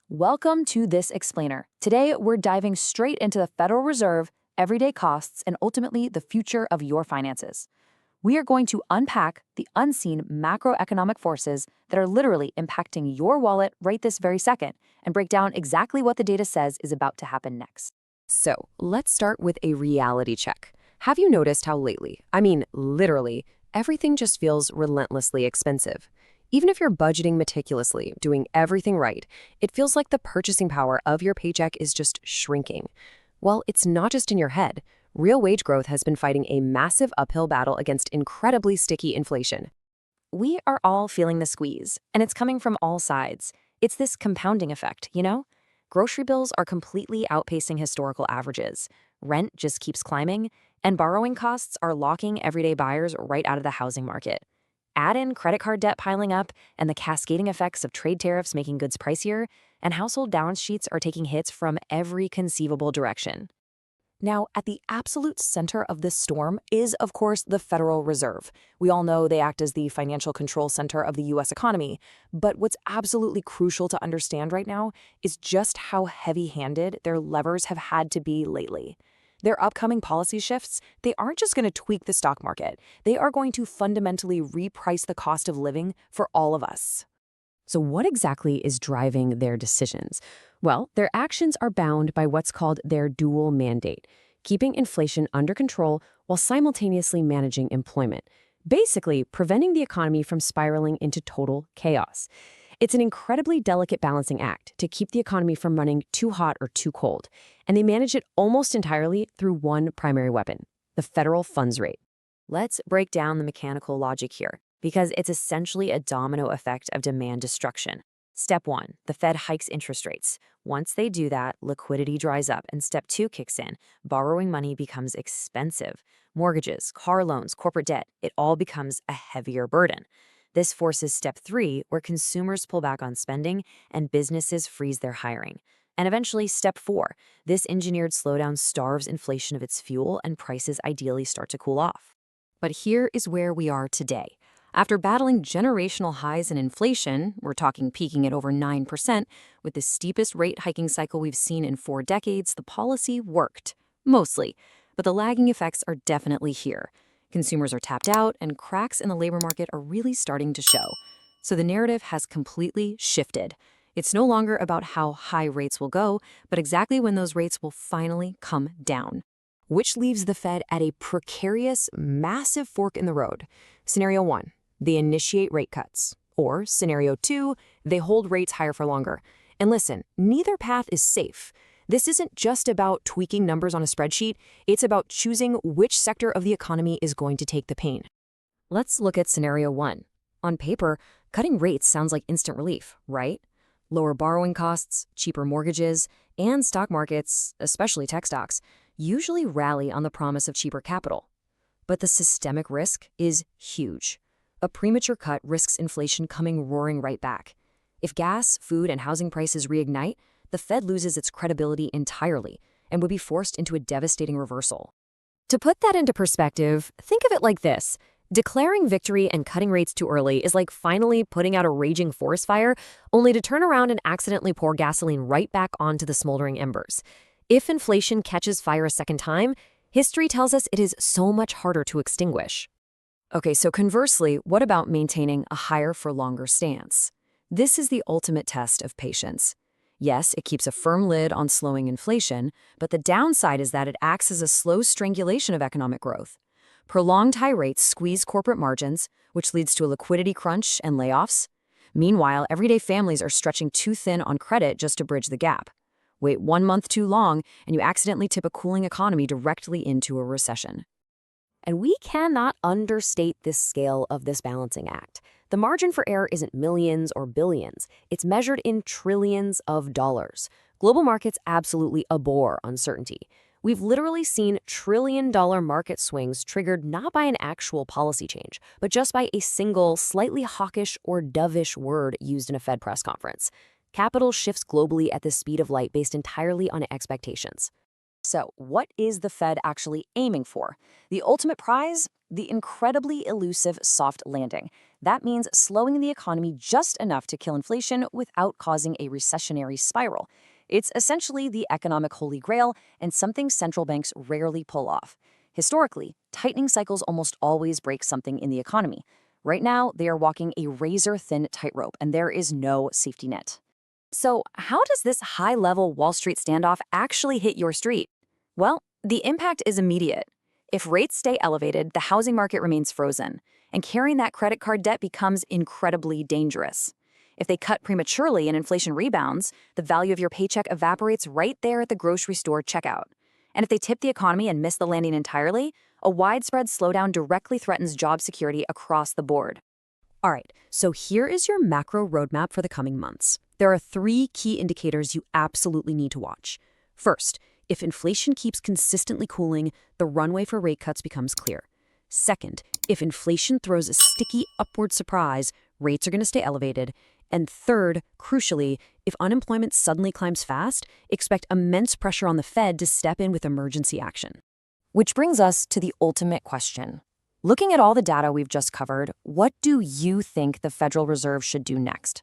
Welcome to This Explainer. Today, we're diving straight into the Federal Reserve, everyday costs, and ultimately the future of your finances. We are going to unpack the unseen macroeconomic forces that are literally impacting your wallet right this very second and break down exactly what the data says is about to happen next. So, let's start with a reality check. Have you noticed how lately, literally, everything just feels relentlessly expensive? Even if you're budgeting meticulously, doing everything right, it feels like the purchasing power of your paycheck is just shrinking. Well, it's not just in your head. Real wage growth has been fighting a massive uphill battle against incredibly sticky inflation. We are all feeling the squeeze, and it's coming from all sides. It's this compounding effect, you know? Grocery bills are completely outpacing historical averages. Rent just keeps climbing, and borrowing costs are locking everyday buyers right out of the housing market. Add in credit card debt piling up and the cascading effects of trade tariffs making goods pricier, and household balance sheets are taking hits from every conceivable direction. Now, at the absolute center of this storm is, of course, the Federal Reserve. We all know they act as the financial control center of the U.S. economy, but what's absolutely crucial to understand right now is just how heavy-handed their levers have had to be lately. Their upcoming policy shifts, they aren't just going to tweak the stock market. They are going to fundamentally reprice the cost of living for all of us. So, what exactly is driving their decisions? Well, their actions are bound by what's called their dual mandate, keeping inflation under control while simultaneously managing employment, basically preventing the economy from spiraling into total chaos. It's an incredibly delicate balancing act to keep the economy from running too hot or too cold, and they manage it almost entirely through one primary weapon, the federal funds rate. Let's break down the mechanical logic here, because it's essentially a domino effect of demand destruction. Step 1, the Fed hikes interest rates. Once they do that, liquidity dries up, and step 2 kicks in. Borrowing money becomes expensive. Mortgages, car loans, corporate debt, it all becomes a heavier burden. This forces step 3, where consumers pull back on spending and businesses freeze their hiring. And eventually, step 4, this engineered slowdown starves inflation of its fuel and prices ideally start to cool off. But here is where we are today. After battling generational highs in inflation, we're talking peaking at over 9%, with the steepest rate hiking cycle we've seen in 4 decades, the policy worked. Mostly. But the lagging effects are definitely here. Consumers are tapped out, and cracks in the labor market are really starting to show. So the narrative has completely shifted. It's no longer about how high rates will go, but exactly when those rates will finally come down. Which leaves the Fed at a precarious, massive fork in the road. Scenario 1, they initiate rate cuts. Or Scenario 2, they hold rates higher for longer. And listen, neither path is safe. This isn't just about tweaking numbers on a spreadsheet, it's about choosing which sector of the economy is going to take the pain. Let's look at Scenario 1. On paper, cutting rates sounds like instant relief, right? Lower borrowing costs, cheaper mortgages, and stock markets, especially tech stocks, usually rally on the promise of cheaper capital. But the systemic risk is huge. A premature cut risks inflation coming roaring right back. If gas, food, and housing prices reignite, the Fed loses its credibility entirely and would be forced into a devastating reversal. To put that into perspective, think of it like this. Declaring victory and cutting rates too early is like finally putting out a raging forest fire, only to turn around and accidentally pour gasoline right back onto the smoldering embers. If inflation catches fire a second time, history tells us it is so much harder to extinguish. Okay, so conversely, what about maintaining a higher for longer stance? This is the ultimate test of patience. Yes, it keeps a firm lid on slowing inflation, but the downside is that it acts as a slow strangulation of economic growth. Prolonged high rates squeeze corporate margins, which leads to a liquidity crunch and layoffs. Meanwhile, everyday families are stretching too thin on credit just to bridge the gap. Wait 1 month too long, and you accidentally tip a cooling economy directly into a recession. And we cannot understate the scale of this balancing act. The margin for error isn't millions or billions. It's measured in trillions of dollars. Global markets absolutely abhor uncertainty. We've literally seen trillion-dollar market swings triggered not by an actual policy change, but just by a single, slightly hawkish or dovish word used in a Fed press conference. Capital shifts globally at the speed of light based entirely on expectations. So, what is the Fed actually aiming for? The ultimate prize? The incredibly elusive soft landing. That means slowing the economy just enough to kill inflation without causing a recessionary spiral. It's essentially the economic holy grail and something central banks rarely pull off. Historically, tightening cycles almost always break something in the economy. Right now, they are walking a razor-thin tightrope, and there is no safety net. So, how does this high-level Wall Street standoff actually hit your street? Well, the impact is immediate. If rates stay elevated, the housing market remains frozen, and carrying that credit card debt becomes incredibly dangerous. If they cut prematurely and inflation rebounds, the value of your paycheck evaporates right there at the grocery store checkout. And if they tip the economy and miss the landing entirely, a widespread slowdown directly threatens job security across the board. All right, so here is your macro roadmap for the coming months. There are 3 key indicators you absolutely need to watch. First, if inflation keeps consistently cooling, the runway for rate cuts becomes clear. Second, if inflation throws a sticky upward surprise, rates are going to stay elevated. And third, crucially, if unemployment suddenly climbs fast, expect immense pressure on the Fed to step in with emergency action. Which brings us to the ultimate question. Looking at all the data we've just covered, what do you think the Federal Reserve should do next?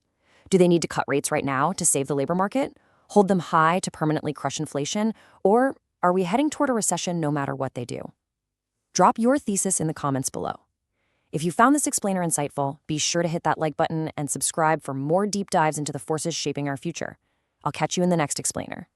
Do they need to cut rates right now to save the labor market? Hold them high to permanently crush inflation? Or are we heading toward a recession no matter what they do? Drop your thesis in the comments below. If you found this explainer insightful, be sure to hit that like button and subscribe for more deep dives into the forces shaping our future. I'll catch you in the next explainer.